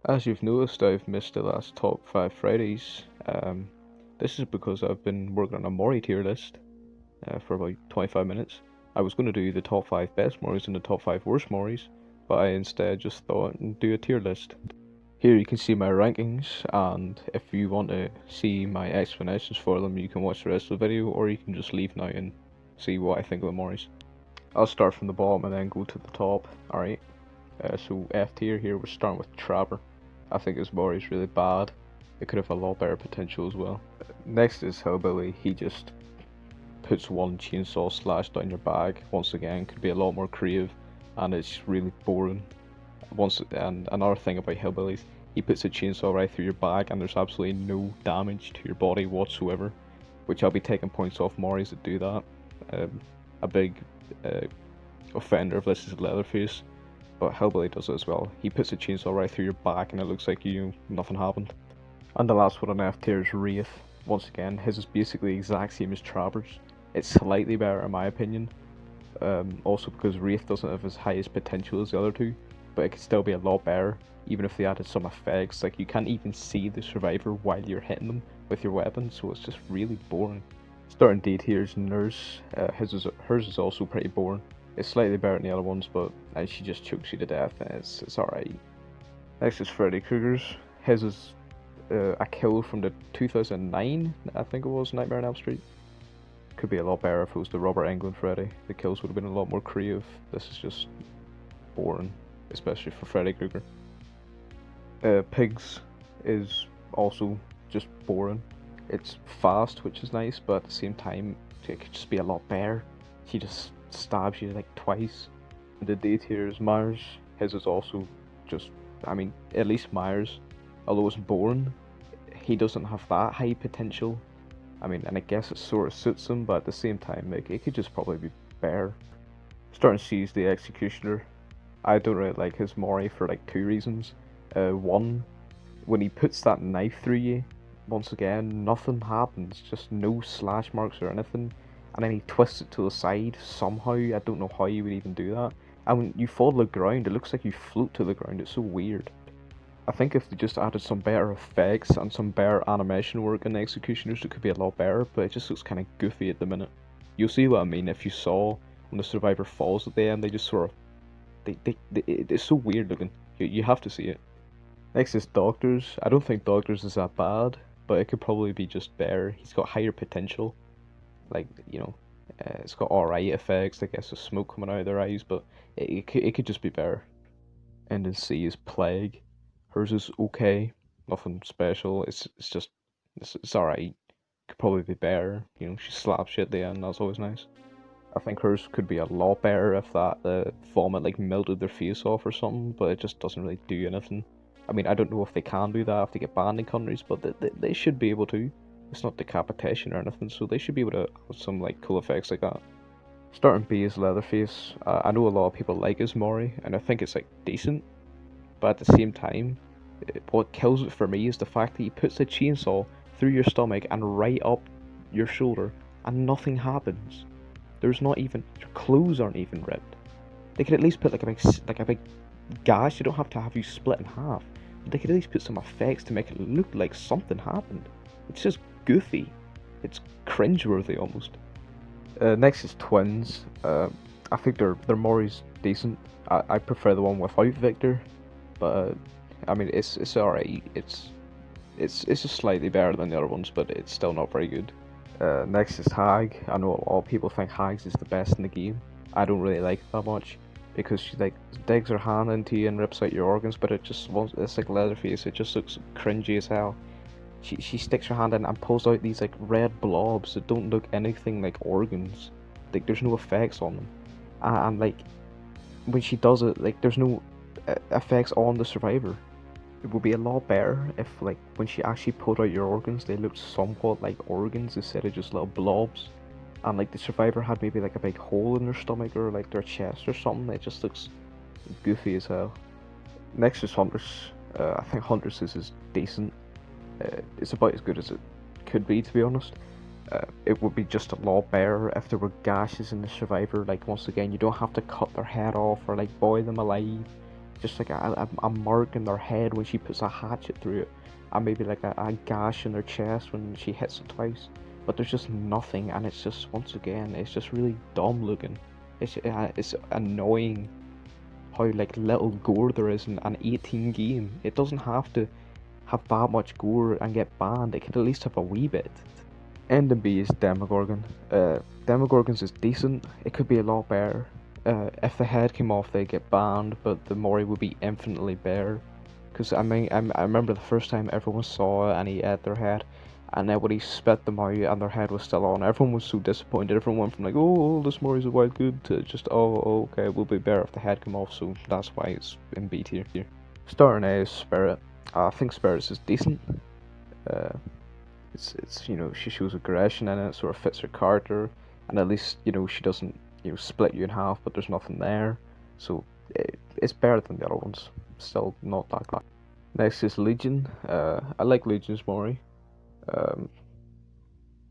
As you've noticed, I've missed the last top 5 Fridays. This is because I've been working on a Mori tier list for about 25 minutes. I was going to do the top 5 best Moris and the top 5 worst Moris, but I instead just thought and do a tier list. Here you can see my rankings, and if you want to see my explanations for them, you can watch the rest of the video, or you can just leave now and see what I think of the Moris. I'll start from the bottom and then go to the top. Alright, so F tier here, we're starting with Traver. I think his Mori is really bad. It could have a lot better potential as well. Next is Hillbilly. He just puts one chainsaw slash down your back. Once again, could be a lot more creative, and it's really boring. And another thing about Hillbillies, he puts a chainsaw right through your back, and there's absolutely no damage to your body whatsoever. Which I'll be taking points off Moris that do that. A big offender of this is Leatherface. But Hellbilly does it as well. He puts a chainsaw right through your back and it looks like nothing happened. And the last one on F tier is Wraith. Once again, his is basically the exact same as Traver's. It's slightly better in my opinion. Also because Wraith doesn't have as high as potential as the other two, but it could still be a lot better, even if they added some effects. Like you can't even see the survivor while you're hitting them with your weapon, so it's just really boring. Starting D tier is Nurse. Hers is also pretty boring. It's slightly better than the other ones, but she just chokes you to death, and it's alright. Next is Freddy Krueger's. His is a kill from the 2009, I think it was, Nightmare on Elm Street. Could be a lot better if it was the Robert Englund Freddy. The kills would have been a lot more creative. This is just boring, especially for Freddy Krueger. Pigs is also just boring. It's fast, which is nice, but at the same time, it could just be a lot better. She just stabs you like twice. The D tier is Myers. His is also just, at least Myers, although it's boring, he doesn't have that high potential. And I guess it sort of suits him, but at the same time, like, it could just probably be better. Starting to seize the Executioner. I don't really like his Mori for like 2 reasons. One, when he puts that knife through you, once again, nothing happens, just no slash marks or anything. And then he twists it to the side somehow. I don't know how you would even do that. And when you fall to the ground, it looks like you float to the ground. It's so weird. I think if they just added some better effects and some better animation work in the Executioners, it could be a lot better, but it just looks kind of goofy at the minute. You'll see what I mean if you saw when the survivor falls at the end, they just sort of... it's so weird looking. You have to see it. Next is Doctors. I don't think Doctors is that bad, but it could probably be just better. He's got higher potential. Like, it's got alright effects, I guess, the smoke coming out of their eyes, but it could just be better. And then C is Plague. Hers is okay, nothing special. It's alright. Could probably be better. She slaps you at the end. That's always nice. I think hers could be a lot better if that vomit like melted their face off or something, but it just doesn't really do anything. I don't know if they can do that if they get banned in countries, but they should be able to. It's not decapitation or anything, so they should be able to have some like cool effects like that. Starting B is Leatherface. I know a lot of people like his Mori, and I think it's like decent, but at the same time, what kills it for me is the fact that he puts the chainsaw through your stomach and right up your shoulder, and nothing happens. There's not even, your clothes aren't even ripped. They could at least put like a big gash. You don't have to have you split in half. But they could at least put some effects to make it look like something happened. It's just goofy. It's cringeworthy almost. Next is Twins. I think their Mori's decent. I prefer the one without Victor, but it's alright. It's just slightly better than the other ones, but it's still not very good. Next is Hag. I know all people think Hags is the best in the game. I don't really like it that much because she like digs her hand into you and rips out your organs, but it's like Leatherface. It just looks cringy as hell. She sticks her hand in and pulls out these like red blobs that don't look anything like organs. Like there's no effects on them, and like when she does it, like there's no effects on the survivor. It would be a lot better if like when she actually pulled out your organs, they looked somewhat like organs instead of just little blobs. And like the survivor had maybe like a big hole in their stomach or like their chest or something. It just looks goofy as hell. Next is Hunters. I think Hunters is decent. It's about as good as it could be, to be honest. It would be just a lot better if there were gashes in the survivor. Like once again, you don't have to cut their head off or like boil them alive. just like a mark in their head when she puts a hatchet through it, and maybe like a gash in their chest when she hits it twice. But there's just nothing, and it's just, once again, it's just really dumb looking. It's annoying how like little gore there is in an 18 game. It doesn't have to have that much gore and get banned. It could at least have a wee bit. Ending B is Demogorgon. Demogorgons is decent. It could be a lot better. If the head came off, they'd get banned, but the Mori would be infinitely better. Because I mean, I remember the first time everyone saw it and he ate their head, and then when he spit them out and their head was still on, everyone was so disappointed. Everyone went from like, oh, this Mori's a wild good, to just, oh, okay, it will be better if the head came off, so that's why it's in B tier. Starting A is Spirit. I think Spirit is decent. It's you know, she shows aggression in it, sort of fits her character, and at least, you know, she doesn't, you know, split you in half, but there's nothing there, so it's better than the other ones. Still not that great. Next is Legion. I like Legion's Mori.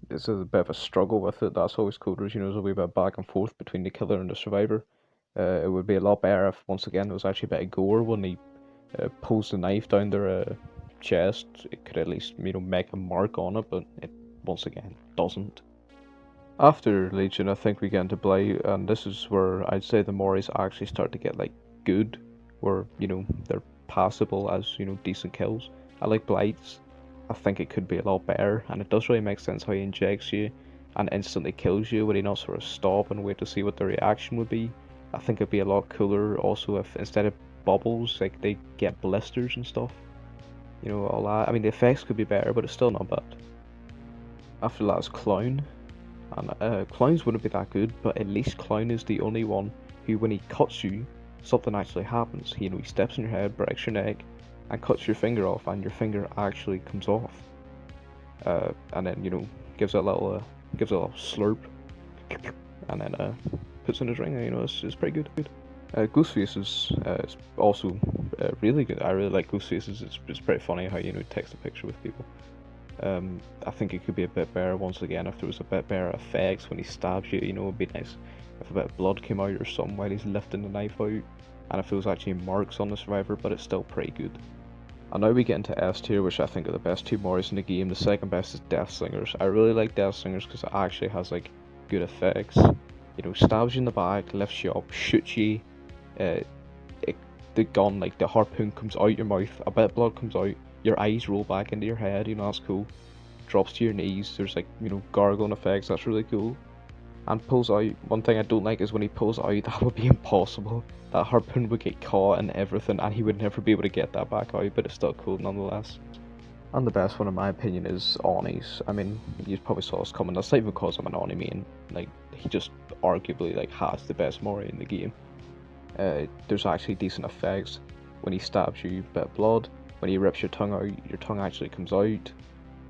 It's a bit of a struggle with it. That's always coders, you know, there's a wee bit back and forth between the killer and the survivor. It would be a lot better if, once again, there was actually a bit of gore when he pulls the knife down their chest. It could at least, you know, make a mark on it, but it, once again, doesn't. After Legion, I think we get into Blight, and this is where I'd say the Moris actually start to get, like, good, where, you know, they're passable as, you know, decent kills. I like Blights. I think it could be a lot better, and it does really make sense how he injects you and instantly kills you. Would he not sort of stop and wait to see what the reaction would be? I think it'd be a lot cooler also if, instead of bubbles, like, they get blisters and stuff. You know, all that. I mean, the effects could be better, but it's still not bad. After that is Clown. And Clowns wouldn't be that good, but at least Clown is the only one who, when he cuts you, something actually happens. He, you know, he steps on your head, breaks your neck, and cuts your finger off, and your finger actually comes off. And then, you know, gives it a little slurp, and then puts in his ring. And, you know, it's pretty good. Ghostface is also really good. I really like Ghostface's. It's pretty funny how, you know, takes a picture with people. I think it could be a bit better once again if there was a bit better effects when he stabs you. You know, it'd be nice if a bit of blood came out or something while he's lifting the knife out, and if it was actually marks on the survivor, but it's still pretty good. And now we get into S tier, which I think are the best two Moris in the game. The second best is Death Slingers. I really like Death Slingers because it actually has like good effects. You know, stabs you in the back, lifts you up, shoots you. The gun, like the harpoon, comes out your mouth, a bit of blood comes out, your eyes roll back into your head, you know, that's cool. Drops to your knees, there's like, you know, gargling effects, that's really cool. And pulls out. One thing I don't like is when he pulls out, that would be impossible. That harpoon would get caught and everything, and he would never be able to get that back out, but it's still cool nonetheless. And the best one in my opinion is Oni's. I mean, you probably saw us coming. That's not even because I'm an Oni main. Like, he just arguably like has the best Mori in the game. There's actually decent effects. When he stabs you, bit of blood. When he rips your tongue out, your tongue actually comes out.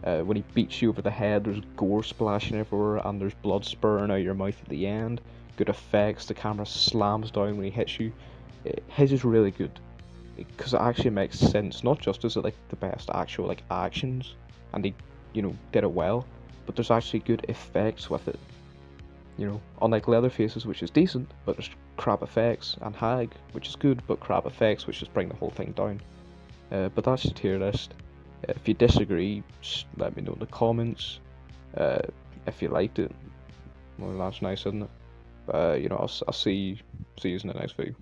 When he beats you over the head, there's gore splashing everywhere, and there's blood spurting out your mouth at the end. Good effects. The camera slams down when he hits you. His is really good because it actually makes sense. Not just is it like the best actual like actions, and he, you know, did it well, but there's actually good effects with it. You know, unlike Leatherface's, which is decent, but there's crap effects, and Hag, which is good, but crap effects, which just bring the whole thing down. But that's the tier list. If you disagree, just let me know in the comments. If you liked it, well, that's nice, isn't it? You know, I'll see you in the next video.